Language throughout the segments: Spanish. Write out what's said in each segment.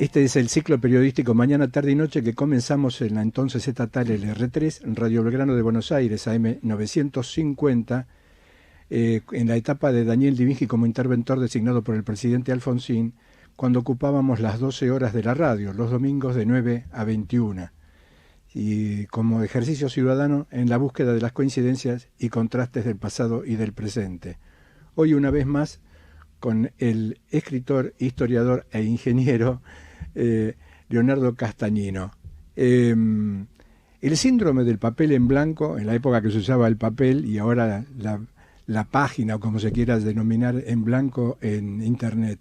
Este es el ciclo periodístico Mañana, Tarde y Noche que comenzamos en la entonces estatal LR3, en Radio Belgrano de Buenos Aires, AM 950, en la etapa de Daniel Divingi como interventor designado por el presidente Alfonsín, cuando ocupábamos las 12 horas de la radio, los domingos de 9 a 21, y como ejercicio ciudadano en la búsqueda de las coincidencias y contrastes del pasado y del presente. Hoy una vez más con el escritor, historiador e ingeniero Leonardo Castagnino. El síndrome del papel en blanco, en la época que se usaba el papel y ahora la página o como se quiera denominar en blanco en internet,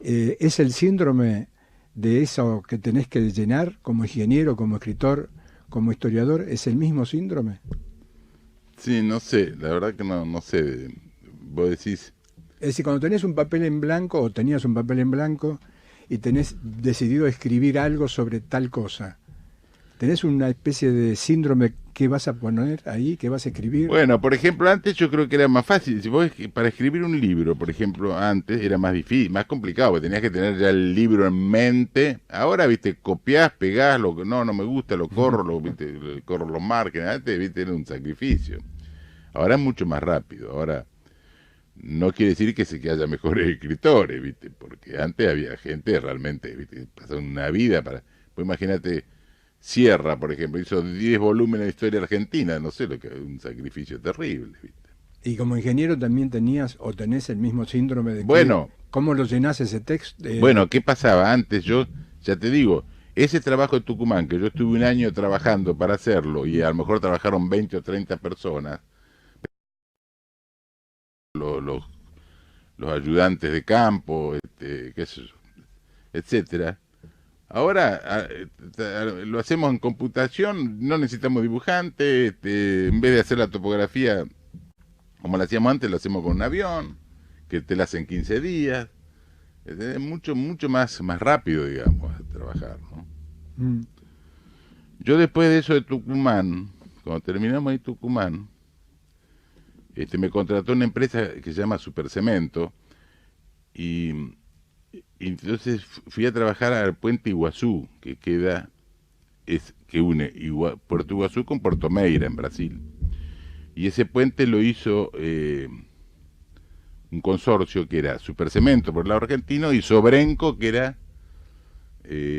es el síndrome de eso que tenés que llenar como ingeniero, como escritor, como historiador. ¿Es el mismo síndrome? Sí, no sé, la verdad que no sé. Vos decís... Es decir, cuando tenés un papel en blanco o tenías un papel en blanco y tenés decidido escribir algo sobre tal cosa, ¿tenés una especie de síndrome que vas a poner ahí, que vas a escribir? Bueno, por ejemplo, antes yo creo que era más fácil. Si vos, para escribir un libro, por ejemplo, antes era más difícil, más complicado, porque tenías que tener ya el libro en mente. Ahora, viste, copiás, pegás, lo que no me gusta, lo corro, corro los márgenes. Antes, viste, era un sacrificio. Ahora es mucho más rápido. Ahora... No quiere decir que haya mejores escritores, ¿viste? Porque antes había gente realmente, ¿viste? Pasó una vida para... Pues imagínate, Sierra, por ejemplo, hizo 10 volúmenes de historia argentina, no sé lo que es un sacrificio terrible, ¿viste? Y como ingeniero también tenías o tenés el mismo síndrome de Bueno, ¿cómo lo llenás ese texto? bueno, ¿qué pasaba antes? Yo, ya te digo, ese trabajo de Tucumán, que yo estuve un año trabajando para hacerlo, y a lo mejor trabajaron 20 o 30 personas, los los ayudantes de campo, qué sé yo, etcétera. Ahora lo hacemos en computación, no necesitamos dibujante, en vez de hacer la topografía como la hacíamos antes, lo hacemos con un avión, que te la hacen 15 días. Es mucho más rápido, digamos, trabajar, ¿no? Mm. Yo después de eso de Tucumán, cuando terminamos ahí Tucumán, me contrató una empresa que se llama Supercemento, y entonces fui a trabajar al puente Iguazú, que une Puerto Iguazú con Puerto Meira, en Brasil. Y ese puente lo hizo un consorcio que era Supercemento por el lado argentino y Sobrenco, que era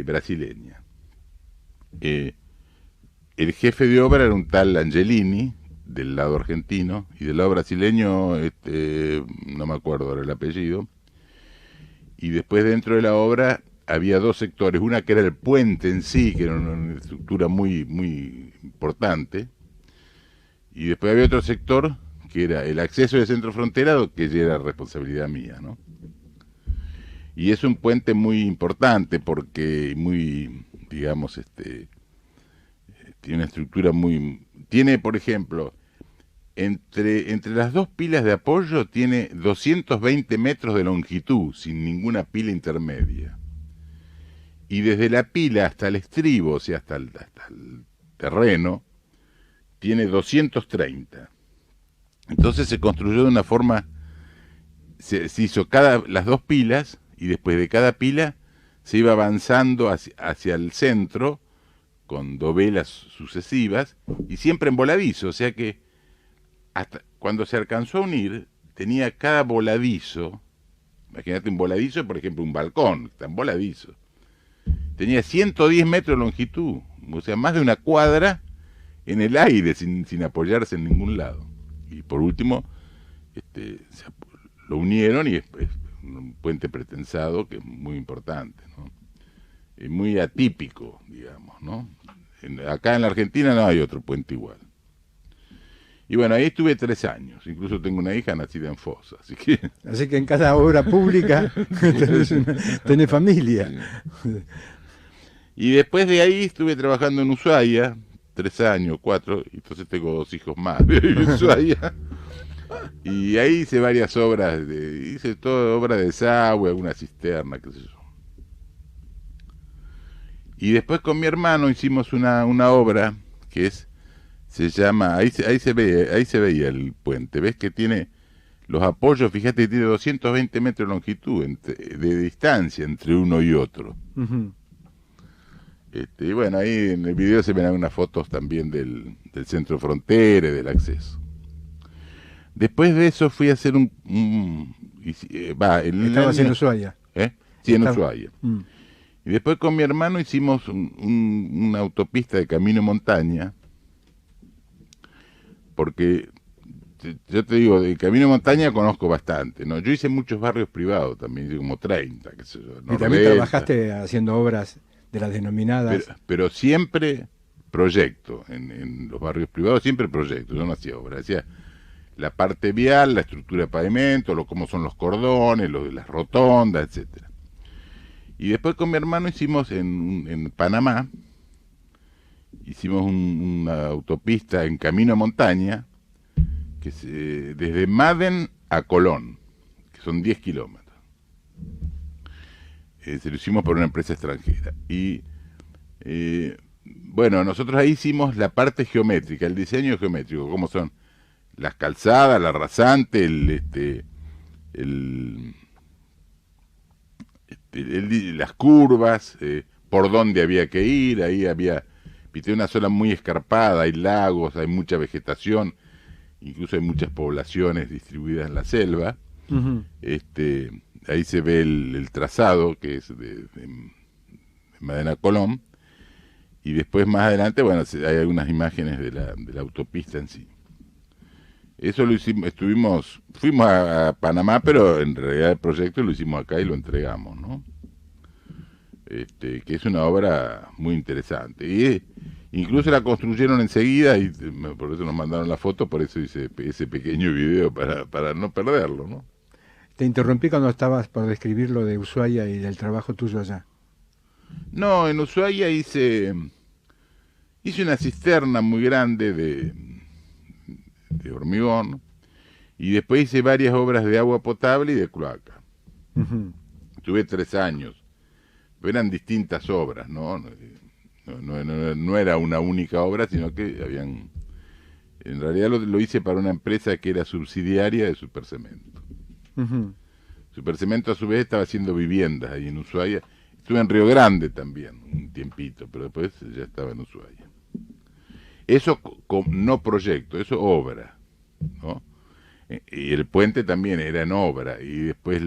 brasileña. El jefe de obra era un tal Angelini, del lado argentino, y del lado brasileño, no me acuerdo ahora el apellido. Y después dentro de la obra había dos sectores, una que era el puente en sí, que era una estructura muy importante, y después había otro sector que era el acceso del centro frontera, que ya era responsabilidad mía, ¿no? Y es un puente muy importante porque digamos, tiene una estructura tiene, por ejemplo, entre las dos pilas de apoyo tiene 220 metros de longitud, sin ninguna pila intermedia. Y desde la pila hasta el estribo, o sea, hasta el terreno, tiene 230. Entonces se construyó de una forma, se hizo las dos pilas, y después de cada pila se iba avanzando hacia el centro, con dovelas sucesivas, y siempre en voladizo, o sea que hasta cuando se alcanzó a unir, tenía cada voladizo, imagínate un voladizo, por ejemplo, un balcón, está en voladizo, tenía 110 metros de longitud, o sea, más de una cuadra en el aire, sin apoyarse en ningún lado. Y por último, lo unieron y es un puente pretensado que es muy importante, ¿no? Es muy atípico, digamos, ¿no? Acá en la Argentina no hay otro puente igual. Y bueno, ahí estuve 3 años. Incluso tengo una hija nacida en Foz, así que... Así que en cada obra pública tenés familia. Sí. Y después de ahí estuve trabajando en Ushuaia, 3 años, 4, y entonces tengo 2 hijos más de Ushuaia. Y ahí hice varias obras, hice toda obra de desagüe, alguna cisterna, qué sé yo. Y después con mi hermano hicimos una obra que se llama, ahí se veía el puente, ves que tiene los apoyos, fíjate, tiene 220 metros de longitud de distancia entre uno y otro. Ujú. Y bueno, ahí en el video se ven algunas fotos también del centro frontera y del acceso. Después de eso fui a hacer Estabas en Ushuaia. Sí, en Estaba- Ushuaia. Mm. Y después con mi hermano hicimos una autopista de camino montaña, porque yo te digo, de camino montaña conozco bastante, ¿no? Yo hice muchos barrios privados también, hice como 30, qué sé yo, Y también Nordelta, trabajaste haciendo obras de las denominadas. pero siempre proyecto, en los barrios privados siempre proyecto, yo no hacía obras, hacía la parte vial, la estructura de pavimento, cómo son los cordones, las rotondas, etcétera. Y después con mi hermano hicimos en Panamá, hicimos una autopista en camino a montaña, que desde Maden a Colón, que son 10 kilómetros. Se lo hicimos por una empresa extranjera. Y bueno, nosotros ahí hicimos la parte geométrica, el diseño geométrico, cómo son las calzadas, la rasante, las curvas, por dónde había que ir. Ahí había, viste, una zona muy escarpada, hay lagos, hay mucha vegetación, incluso hay muchas poblaciones distribuidas en la selva. Ujú. Ahí se ve el trazado, que es de Madena Colón, y después más adelante, bueno, hay algunas imágenes de la autopista en sí. Eso lo hicimos, fuimos a Panamá, pero en realidad el proyecto lo hicimos acá y lo entregamos, ¿no? Que es una obra muy interesante. Y incluso la construyeron enseguida, y por eso nos mandaron la foto, por eso hice ese pequeño video para no perderlo, ¿no? Te interrumpí cuando estabas por describir lo de Ushuaia y del trabajo tuyo allá. No, en Ushuaia hice una cisterna muy grande de hormigón, y después hice varias obras de agua potable y de cloaca. Ujú. Tuve 3 años, pero eran distintas obras, ¿no? No era una única obra, sino que habían... En realidad lo hice para una empresa que era subsidiaria de Supercemento. Ujú. Supercemento a su vez estaba haciendo viviendas ahí en Ushuaia. Estuve en Río Grande también un tiempito, pero después ya estaba en Ushuaia. Eso no proyecto, eso obra, ¿no? Y el puente también era en obra, y después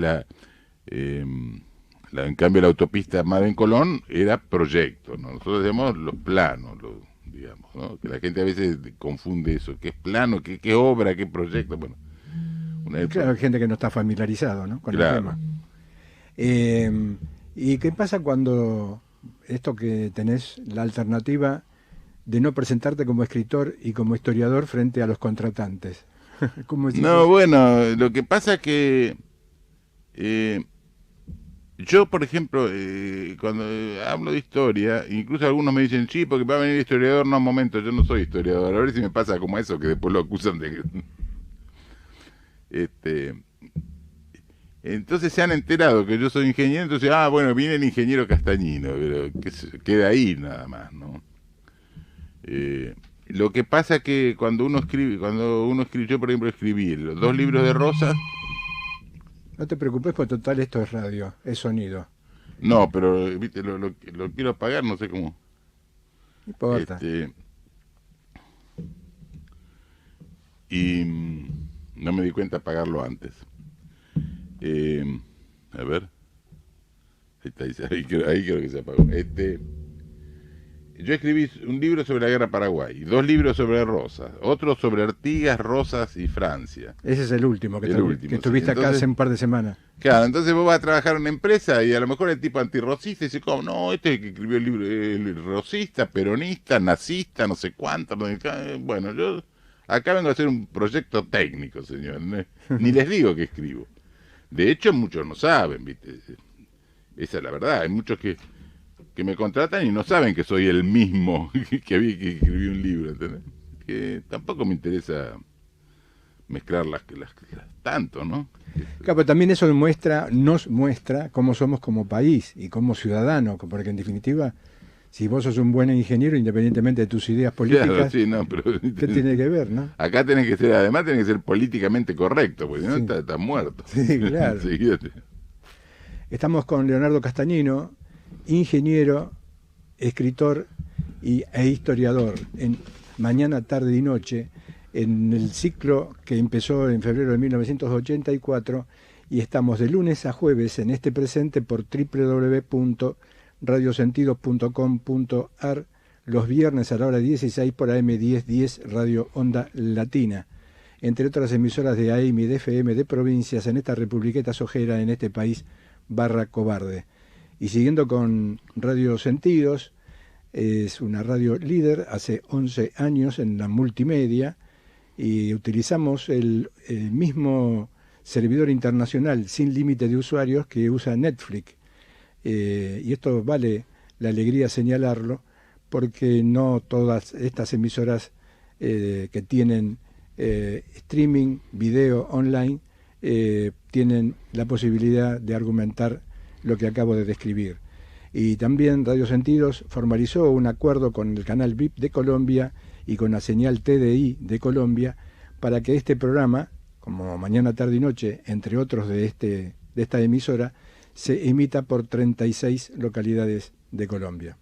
en cambio la autopista Maden-Colón era proyecto, ¿no? Nosotros hacemos los planos, digamos, ¿no? Que la gente a veces confunde eso, qué es plano, qué obra, qué proyecto, bueno. Claro, hay gente que no está familiarizado, ¿no?, con el Claro. tema. ¿Y qué pasa cuando esto que tenés la alternativa de no presentarte como escritor y como historiador frente a los contratantes? ¿Cómo es No, eso? bueno, lo que pasa que yo, por ejemplo, cuando hablo de historia, incluso algunos me dicen, sí, porque va a venir historiador. No, un momento, yo no soy historiador. A ver si me pasa como eso, que después lo acusan de... Entonces se han enterado que yo soy ingeniero, entonces, bueno, viene el ingeniero Castañino, pero que queda ahí nada más, ¿no? Lo que pasa que cuando uno escribe, yo por ejemplo escribí los 2 libros de Rosas. No te preocupes, porque total esto es radio, es sonido. No, pero viste, lo quiero apagar, no sé cómo. No importa. Y no me di cuenta de apagarlo antes. A ver. Ahí está, ahí creo que se apagó. Yo escribí un libro sobre la guerra Paraguay, 2 libros sobre Rosas, otro sobre Artigas, Rosas y Francia. Ese es el último que, El último, que estuviste sí. acá Entonces, hace un par de semanas. Claro, entonces vos vas a trabajar en una empresa y a lo mejor el tipo antirrosista dice, ¿cómo? No, este es el que escribió el libro, el rosista, peronista, nazista, no sé cuánto. Bueno, yo acá vengo a hacer un proyecto técnico, señor. Ni les digo que escribo. De hecho, muchos no saben, ¿viste? Esa es la verdad. Hay muchos que me contratan y no saben que soy el mismo que escribí un libro, ¿entendés? Que tampoco me interesa mezclar las tanto, ¿no? Claro, pero también eso nos muestra cómo somos como país y como ciudadanos, porque en definitiva Si vos sos un buen ingeniero, independientemente de tus ideas políticas, Claro, sí, no, pero ¿qué tiene que ver, no? acá tenés que ser, además tenés que ser políticamente correcto, porque si no Sí. estás muerto. Sí, claro. Enseguida Estamos con Leonardo Castañino, ingeniero, escritor e historiador, en Mañana, Tarde y Noche, en el ciclo que empezó en febrero de 1984, y estamos de lunes a jueves en este presente por www.radiosentidos.com.ar, los viernes a la hora 16 por AM 1010 Radio Onda Latina, entre otras emisoras de AM y de FM de provincias en esta republiqueta sojera, en este país barra cobarde. Y siguiendo con Radio Sentidos, es una radio líder hace 11 años en la multimedia, y utilizamos el mismo servidor internacional sin límite de usuarios que usa Netflix. Y esto vale la alegría señalarlo, porque no todas estas emisoras que tienen streaming, video online, tienen la posibilidad de argumentar lo que acabo de describir. Y también Radio Sentidos formalizó un acuerdo con el canal VIP de Colombia y con la señal TDI de Colombia para que este programa, como Mañana, Tarde y Noche, entre otros de esta emisora, se emita por 36 localidades de Colombia.